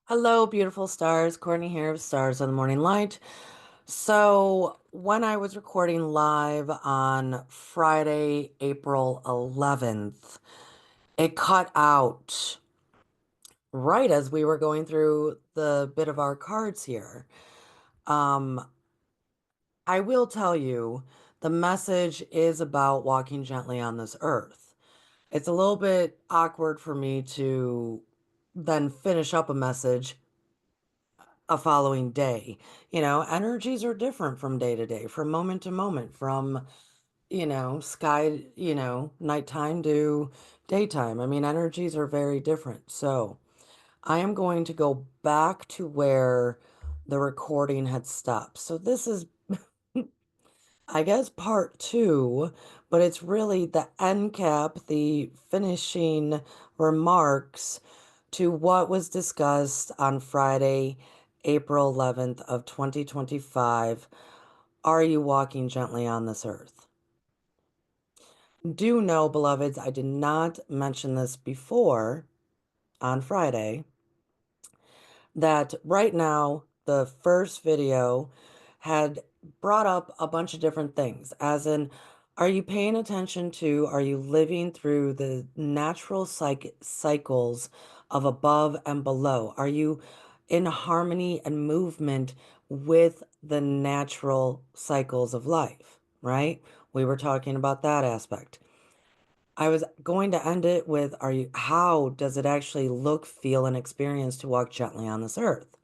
Hello, beautiful stars. Courtney here of Stars of the Morning Light. So, when I was recording live on Friday, April 11th, it cut out right as we were going through the bit of our cards here. Um, I will tell you, the message is about walking gently on this earth. It's a little bit awkward for me to then finish up a message a following day. Energies are different from day to day, from moment to moment, from, sky, nighttime to daytime. I mean, energies are very different. So I am going to go back to where the recording had stopped. So this is, I guess, part two, but it's really the end cap, the finishing remarks to what was discussed on Friday, April 11th of 2025. Are you walking gently on this earth? Do know, beloveds, I did not mention this before on Friday, that right now the first video had brought up a bunch of different things, as in, are you paying attention to, are you living through the natural cycles of above and below? Are you in harmony and movement with the natural cycles of life, right? We were talking about that aspect. I was going to end it with, how does it actually look, feel, and experience to walk gently on this earth?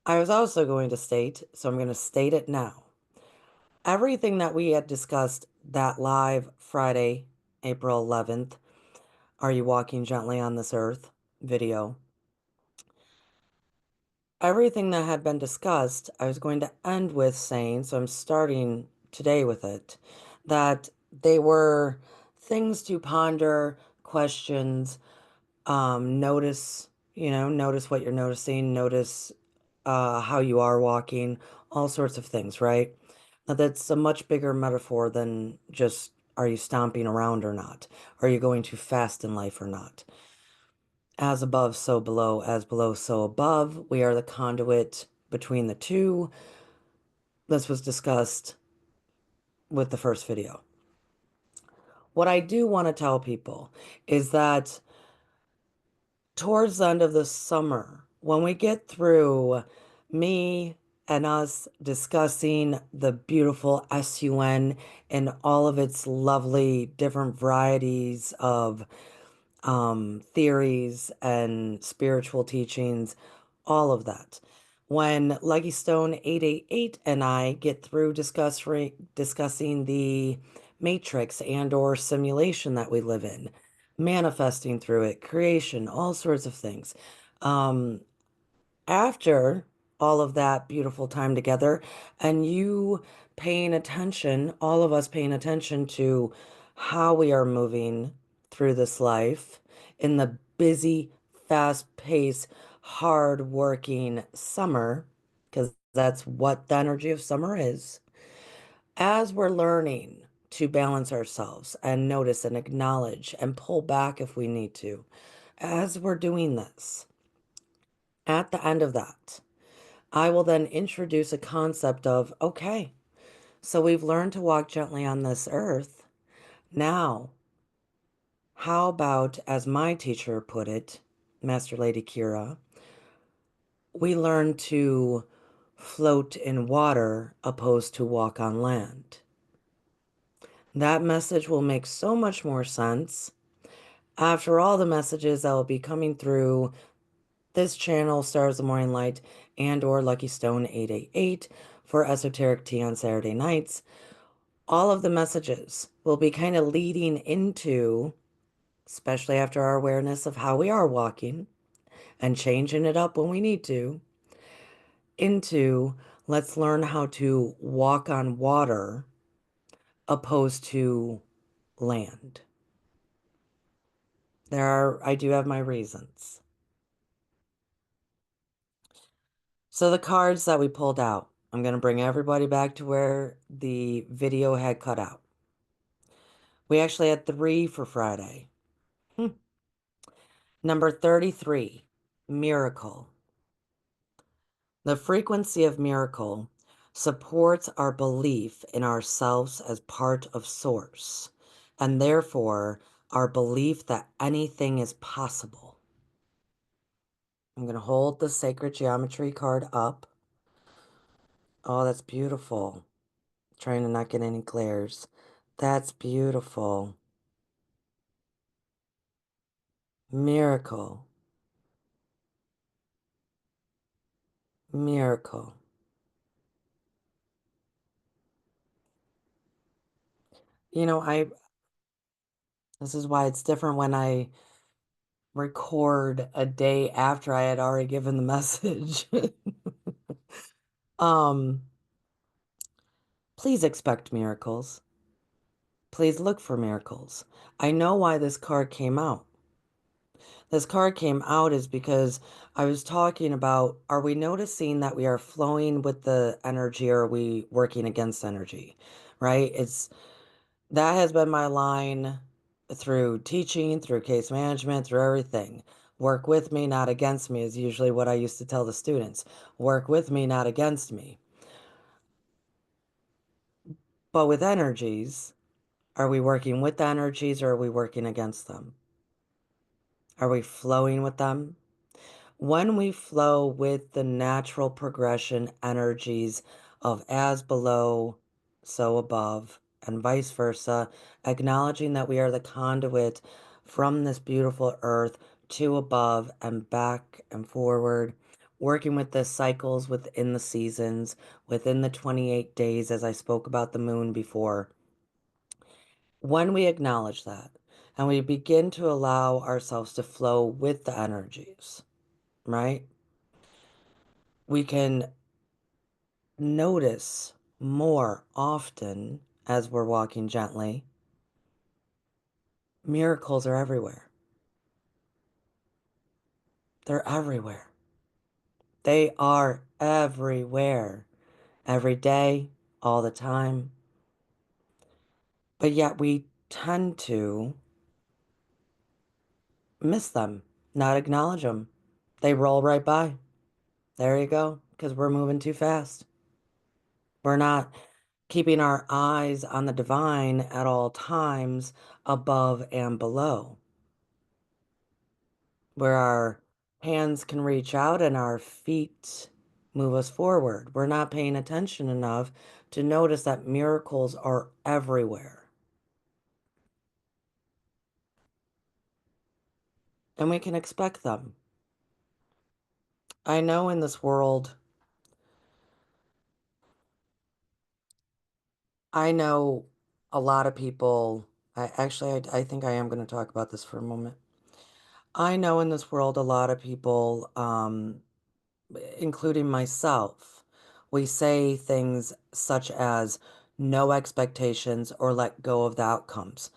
I was also going to state, so I'm going to state it now. Everything that we had discussed that live Friday, April 11th, Are You Walking Gently on This Earth video, everything that had been discussed, I was going to end with saying, so I'm starting today with it, that they were things to ponder, questions, notice, notice what you're noticing, notice how you are walking, all sorts of things, right? Now, that's a much bigger metaphor than just are you stomping around or not? Are you going too fast in life or not? As above, so below, as below, so above. We are the conduit between the two. This was discussed with the first video. What I do want to tell people is that towards the end of the summer, when we get through me and us discussing the beautiful SUN and all of its lovely different varieties of theories and spiritual teachings, all of that. When Lucky Stone 888 and I get through discussing the matrix and or simulation that we live in, manifesting through it, creation, all sorts of things. Um, After all of that beautiful time together, and you paying attention, all of us paying attention to how we are moving through this life in the busy, fast-paced, hard-working summer, because that's what the energy of summer is. As we're learning to balance ourselves and notice and acknowledge and pull back if we need to, as we're doing this, at the end of that, I will then introduce a concept of, okay, so we've learned to walk gently on this earth. Now, how about, as my teacher put it, Master Lady Kira, we learn to float in water opposed to walk on land. That message will make so much more sense after all the messages that will be coming through this channel, Stars of the Morning Light, and or Lucky Stone 888 for Esoteric Tea on Saturday nights. All of the messages will be kind of leading into, especially after our awareness of how we are walking and changing it up when we need to, into let's learn how to walk on water opposed to land. I do have my reasons. So the cards that we pulled out, I'm going to bring everybody back to where the video had cut out. We actually had three for Friday. Number 33, Miracle. The frequency of miracle supports our belief in ourselves as part of Source, and therefore our belief that anything is possible. I'm going to hold the sacred geometry card up. Oh, that's beautiful. Trying to not get any glares. That's beautiful. Miracle. Miracle. You know, this is why it's different when I record a day after I had already given the message. Um, please expect miracles. Please look for miracles. I know why this card came out. This card came out is because I was talking about, are we noticing that we are flowing with the energy or are we working against energy? Right? That has been my line through teaching, through case management, through everything. Work with me, not against me, is usually what I used to tell the students. Work with me, not against me. But with energies, are we working with the energies or are we working against them? Are we flowing with them? When we flow with the natural progression energies of as below, so above, and vice versa, acknowledging that we are the conduit from this beautiful earth to above and back and forward, working with the cycles within the seasons, within the 28 days, as I spoke about the moon before. When we acknowledge that and we begin to allow ourselves to flow with the energies, right? We can notice more often as we're walking gently. Miracles are everywhere. They're everywhere. They are everywhere. Every day, all the time. But yet we tend to miss them, not acknowledge them. They roll right by. There you go, because we're moving too fast. We're not keeping our eyes on the divine at all times, above and below, where our hands can reach out and our feet move us forward. We're not paying attention enough to notice that miracles are everywhere. And we can expect them. I know in this world, I know a lot of people. I think I am going to talk about this for a moment. I know in this world a lot of people, including myself, we say things such as no expectations or let go of the outcomes.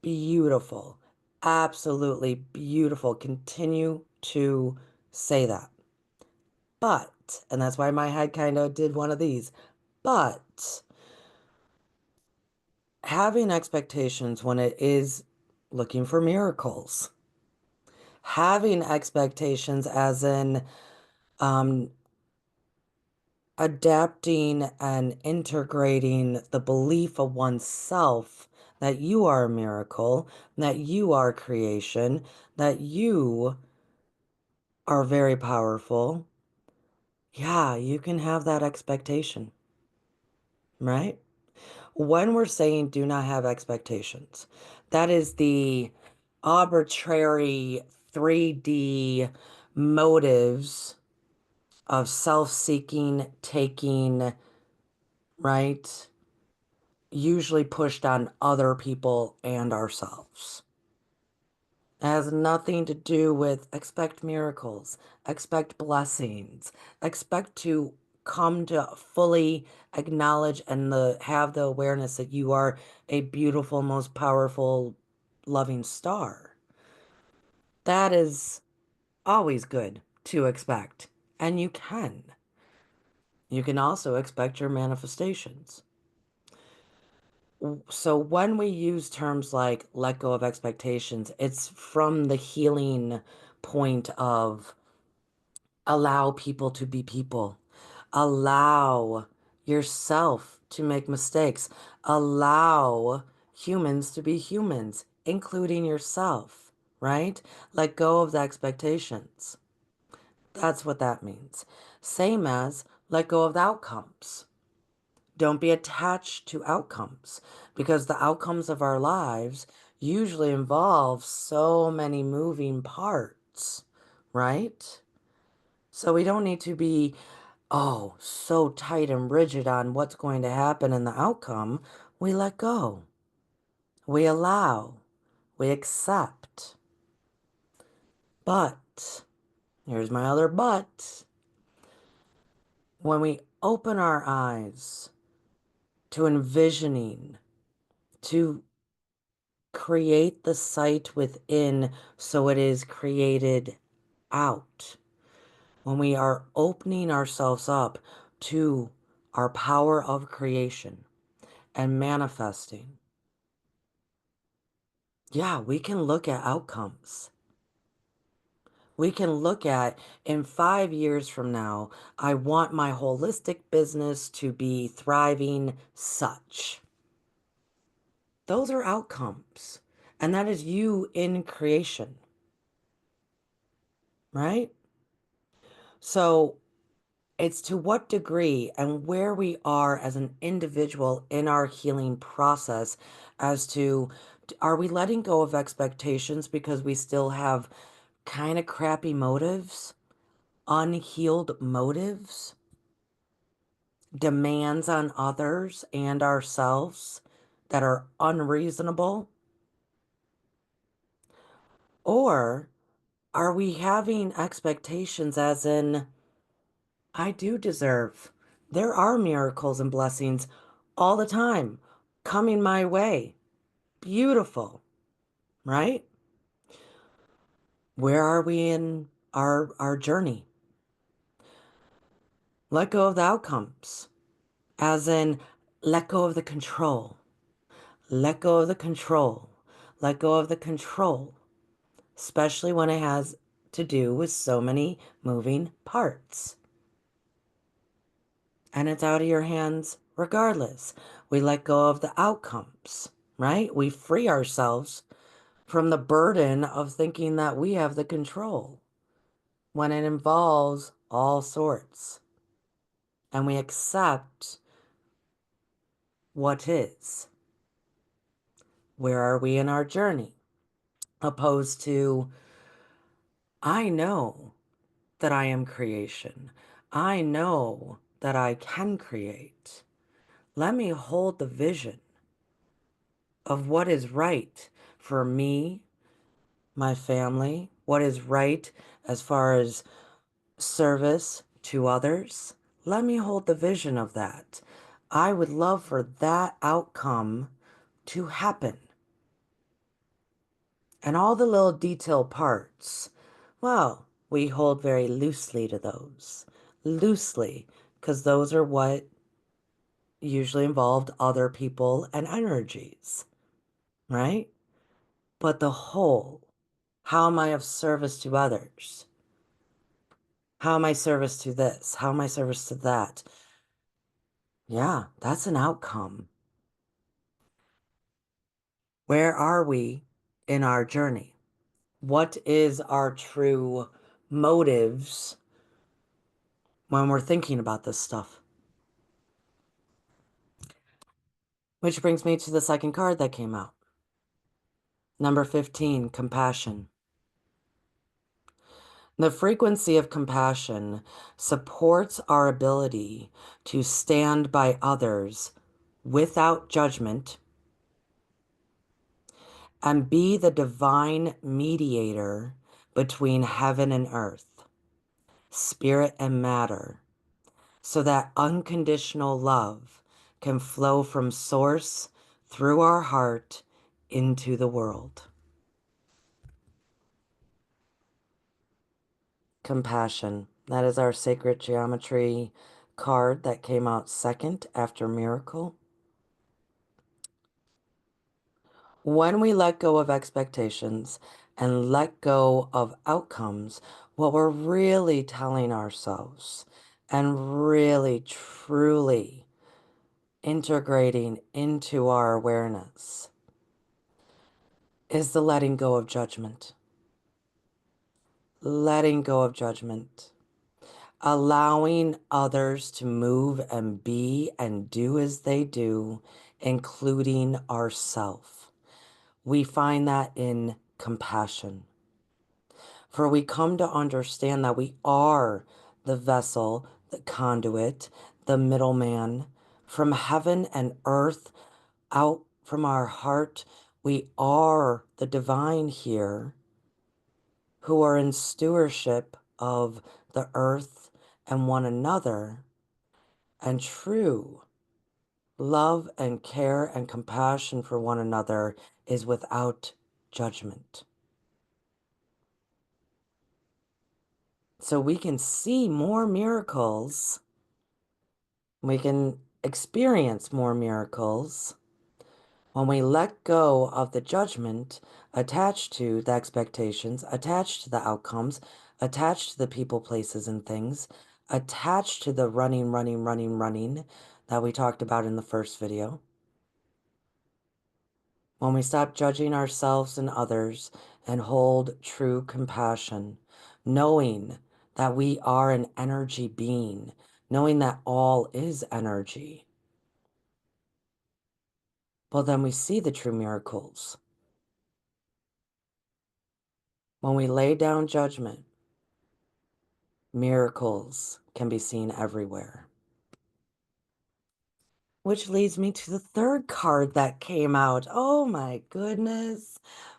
Beautiful. Absolutely beautiful. Continue to say that. But, and that's why my head kind of did one of these, but having expectations when it is looking for miracles, having expectations as in, um, adapting and integrating the belief of oneself that you are a miracle, that you are creation, that you are very powerful. Yeah, you can have that expectation, right? When we're saying do not have expectations, that is the arbitrary 3D motives of self-seeking, taking, right? Usually pushed on other people and ourselves. It has nothing to do with expect miracles, expect blessings, expect to come to fully acknowledge and have the awareness that you are a beautiful, most powerful, loving star. That is always good to expect. And you can. You can also expect your manifestations. So when we use terms like let go of expectations, it's from the healing point of Allow people to be people. Allow yourself to make mistakes. Allow humans to be humans, including yourself, right? Let go of the expectations. That's what that means. Same as let go of the outcomes. Don't be attached to outcomes because the outcomes of our lives usually involve so many moving parts, right? So we don't need to be, oh, so tight and rigid on what's going to happen in the outcome. We let go. We allow. We accept. But, here's my other but. When we open our eyes to envisioning, to create the sight within so it is created out, when we are opening ourselves up to our power of creation and manifesting, yeah, we can look at outcomes. We can look at in 5 years from now, I want my holistic business to be thriving such. Those are outcomes. And that is you in creation, right? So it's to what degree and where we are as an individual in our healing process as to are we letting go of expectations because we still have kind of crappy motives, unhealed motives, demands on others and ourselves that are unreasonable? Or are we having expectations as in, I do deserve. There are miracles and blessings all the time coming my way. Beautiful, right? Where are we in our journey? Let go of the outcomes, as in let go of the control. Let go of the control. Let go of the control, especially when it has to do with so many moving parts. And it's out of your hands regardless. We let go of the outcomes, right? We free ourselves from the burden of thinking that we have the control when it involves all sorts. And we accept what is. Where are we in our journey? Opposed to, I know that I am creation. I know that I can create. Let me hold the vision of what is right for me, my family, what is right as far as service to others. Let me hold the vision of that. I would love for that outcome to happen. And all the little detail parts, well, we hold very loosely to those. Loosely, because those are what usually involved other people and energies, right? But the whole, how am I of service to others? How am I service to this? How am I service to that? Yeah, that's an outcome. Where are we in our journey? What is our true motives when we're thinking about this stuff? Which brings me to the second card that came out. Number 15, compassion. The frequency of compassion supports our ability to stand by others without judgment and be the divine mediator between heaven and earth, spirit and matter, so that unconditional love can flow from source through our heart into the world. Compassion. That is our sacred geometry card that came out second after miracle. When we let go of expectations and let go of outcomes, what we're really telling ourselves and really truly integrating into our awareness is the letting go of judgment. Letting go of judgment. Allowing others to move and be and do as they do, including ourselves. We find that in compassion. For we come to understand that we are the vessel, the conduit, the middleman from heaven and earth out from our heart. We are the divine here who are in stewardship of the earth and one another, and true love and care and compassion for one another is without judgment. So we can see more miracles, we can experience more miracles when we let go of the judgment attached to the expectations, attached to the outcomes, attached to the people, places, and things, attached to the running that we talked about in the first video. When we stop judging ourselves and others and hold true compassion, knowing that we are an energy being, knowing that all is energy, well, then we see the true miracles. When we lay down judgment, miracles can be seen everywhere. Which leads me to the third card that came out. Oh my goodness.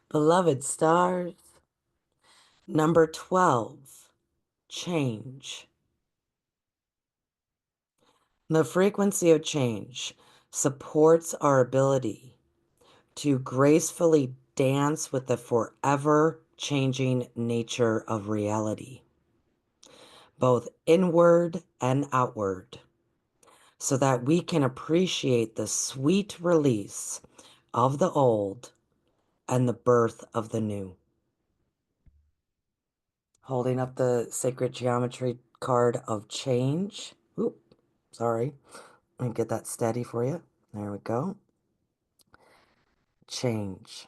Beloved stars. Number 12, change. The frequency of change supports our ability to gracefully dance with the forever changing nature of reality, both inward and outward, so that we can appreciate the sweet release of the old and the birth of the new. Holding up the sacred geometry card of change. Oop, sorry. Let me get that steady for you. There we go. Change.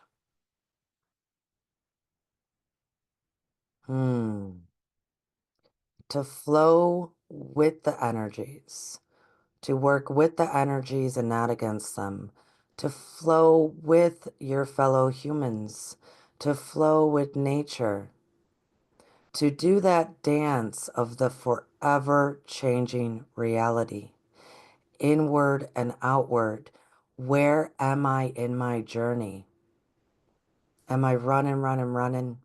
To flow with the energies, to work with the energies and not against them, to flow with your fellow humans, to flow with nature, to do that dance of the forever changing reality, inward and outward. Where am I in my journey? Am I running?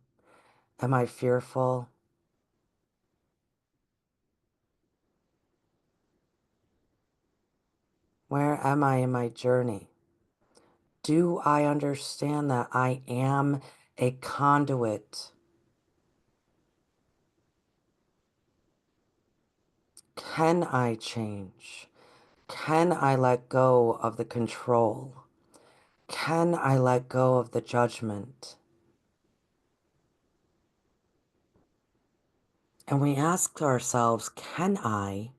Am I fearful? Where am I in my journey? Do I understand that I am a conduit? Can I change? Can I let go of the control? Can I let go of the judgment? And we ask ourselves, can I,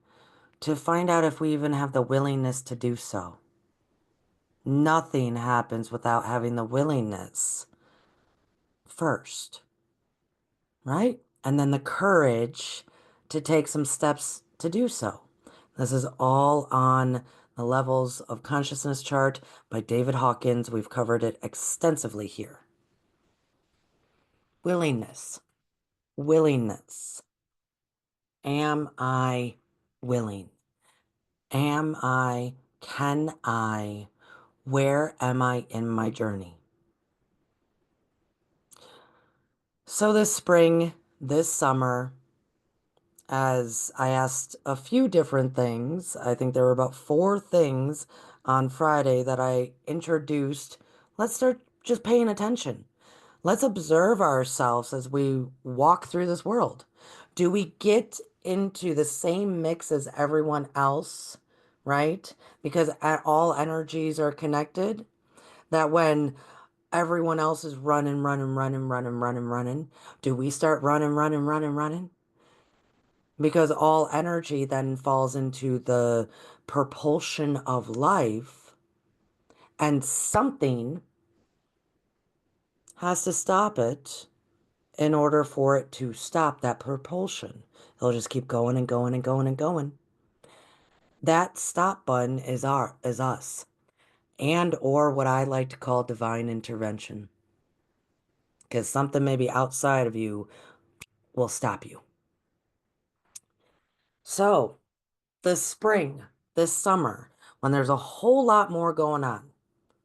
to find out if we even have the willingness to do so. Nothing happens without having the willingness first, right? And then the courage to take some steps to do so. This is all on the Levels of Consciousness chart by David Hawkins. We've covered it extensively here. Willingness. Willingness. Am I willing? Can I, where am I in my journey? So this spring, this summer, as I asked a few different things, I think there were about 4 things on Friday that I introduced. Let's start just paying attention. Let's observe ourselves as we walk through this world. Do we get into the same mix as everyone else, right? Because all energies are connected. That when everyone else is running, running, running, running, running, running, do we start running, running, running, running? Because all energy then falls into the propulsion of life, and something has to stop it in order for it to stop that propulsion. It'll just keep going and going and going and going. That stop button is us, and or what I like to call divine intervention, because something maybe outside of you will stop you. So this spring, this summer, when there's a whole lot more going on,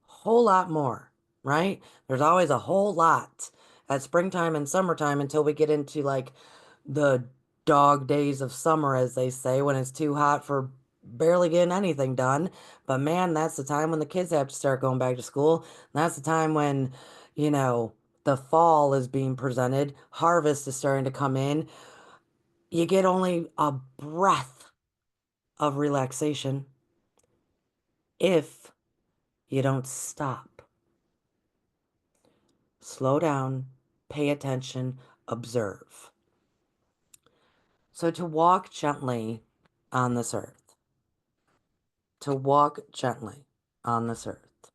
whole lot more, right? There's always a whole lot at springtime and summertime until we get into like the dog days of summer, as they say, when it's too hot for barely getting anything done. But man, that's the time when the kids have to start going back to school. And that's the time when, you know, the fall is being presented, harvest is starting to come in. You get only a breath of relaxation if you don't stop. Slow down, pay attention, observe. So to walk gently on this earth, to walk gently on this earth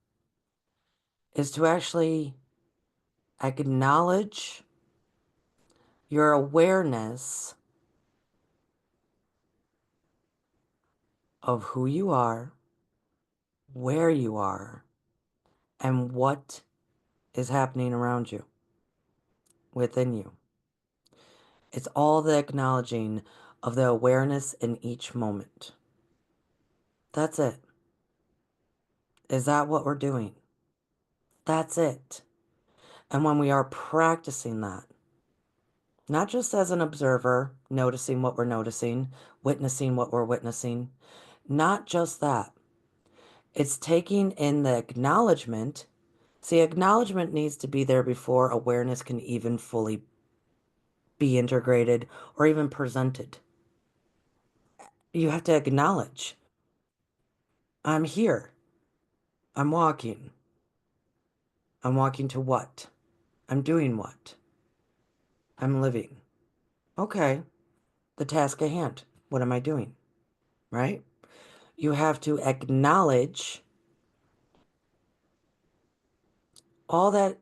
is to actually acknowledge your awareness of who you are, where you are, and what is happening around you, within you. It's all the acknowledging of the awareness in each moment. That's it. Is that what we're doing? That's it. And when we are practicing that, not just as an observer, noticing what we're noticing, witnessing what we're witnessing, not just that, it's taking in the acknowledgement. See, acknowledgement needs to be there before awareness can even fully be integrated or even presented. You have to acknowledge, I'm here. I'm walking. I'm walking to what? I'm doing what? I'm living. Okay, the task at hand. What am I doing? Right? You have to acknowledge all that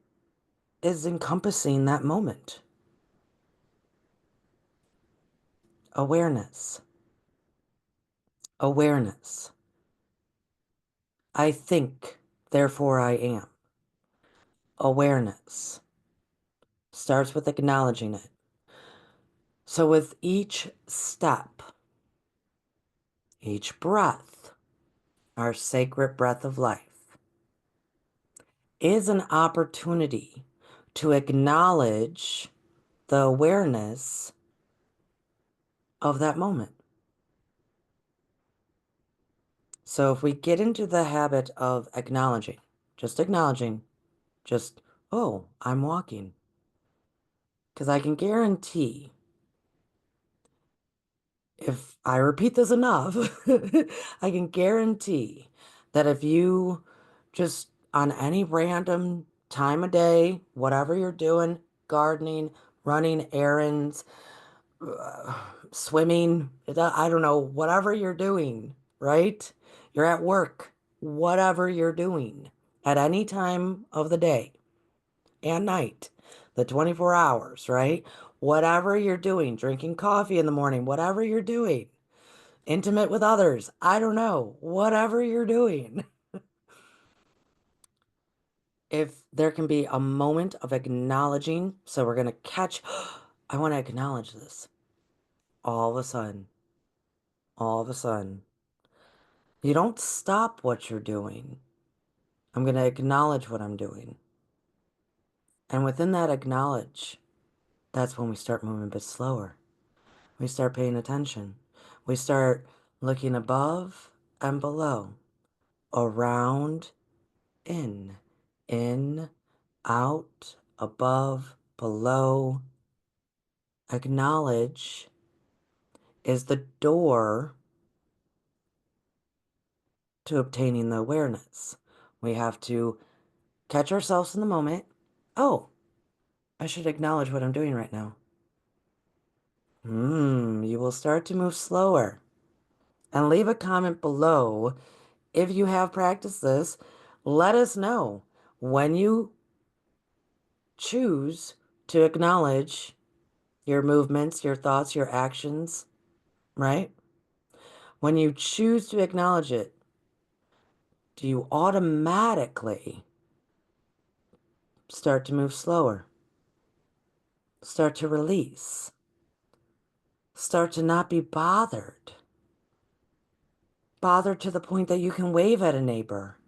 is encompassing that moment. Awareness. Awareness. I think, therefore I am. Awareness starts with acknowledging it. So with each step, each breath, our sacred breath of life, is an opportunity to acknowledge the awareness of that moment. So if we get into the habit of acknowledging, just, oh, I'm walking. Because I can guarantee, if I repeat this enough, I can guarantee that if you just on any random time of day, whatever you're doing, gardening, running errands, uh, swimming, I don't know, whatever you're doing, right? You're at work, whatever you're doing at any time of the day and night, the 24 hours, right? Whatever you're doing, drinking coffee in the morning, whatever you're doing, intimate with others, I don't know, whatever you're doing. If there can be a moment of acknowledging, so we're going to catch, I want to acknowledge this. All of a sudden, all of a sudden, you don't stop what you're doing. I'm going to acknowledge what I'm doing. And within that acknowledge, that's when we start moving a bit slower. We start paying attention. We start looking above and below, around, in, out, above, below. Acknowledge is the door to obtaining the awareness. We have to catch ourselves in the moment. Oh, I should acknowledge what I'm doing right now. You will start to move slower. And leave a comment below if you have practiced this. Let us know when you choose to acknowledge your movements, your thoughts, your actions, right? When you choose to acknowledge it, do you automatically start to move slower? Start to release? Start to not be bothered? Bothered to the point that you can wave at a neighbor?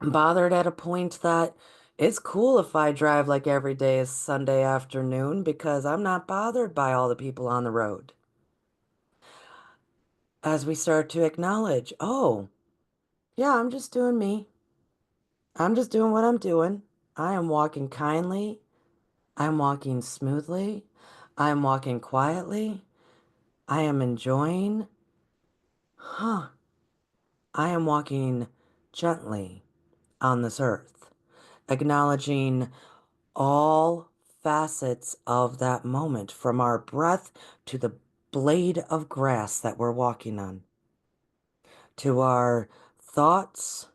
Bothered at a point that it's cool if I drive like every day is Sunday afternoon because I'm not bothered by all the people on the road. As we start to acknowledge, oh, yeah, I'm just doing me. I'm just doing what I'm doing. I am walking kindly. I'm walking smoothly. I'm walking quietly. I am enjoying. Huh. I am walking gently on this earth, acknowledging all facets of that moment, from our breath to the blade of grass that we're walking on, to our thoughts,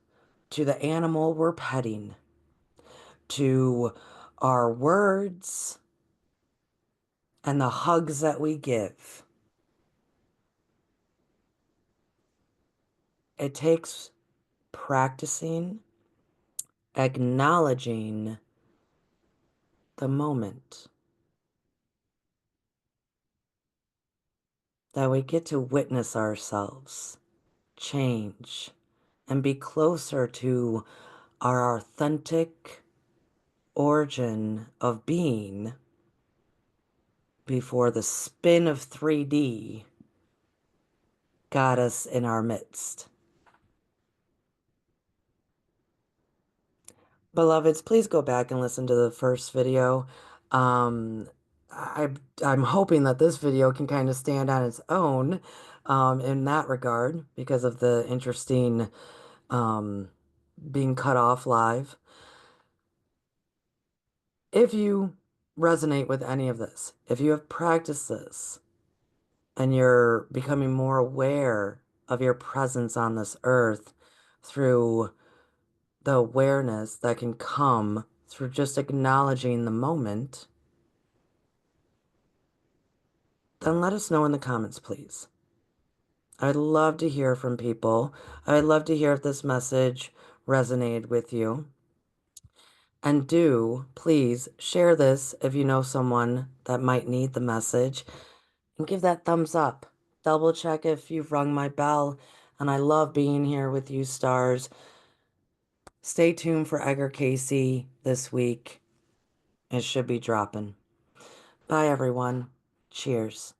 to the animal we're petting, to our words and the hugs that we give. It takes practicing, acknowledging the moment that we get to witness ourselves change and be closer to our authentic origin of being before the spin of 3D got us in our midst. Beloveds, please go back and listen to the first video. Um, I, I'm hoping that this video can kind of stand on its own in that regard because of the interesting um, being cut off live. If you resonate with any of this, if you have practiced this and you're becoming more aware of your presence on this earth through the awareness that can come through just acknowledging the moment, then let us know in the comments, please. I'd love to hear from people. I'd love to hear if this message resonated with you. And do please share this if you know someone that might need the message, and give that thumbs up. Double check if you've rung my bell. And I love being here with you, stars. Stay tuned for Edgar Casey this week. It should be dropping. Bye, everyone. Cheers.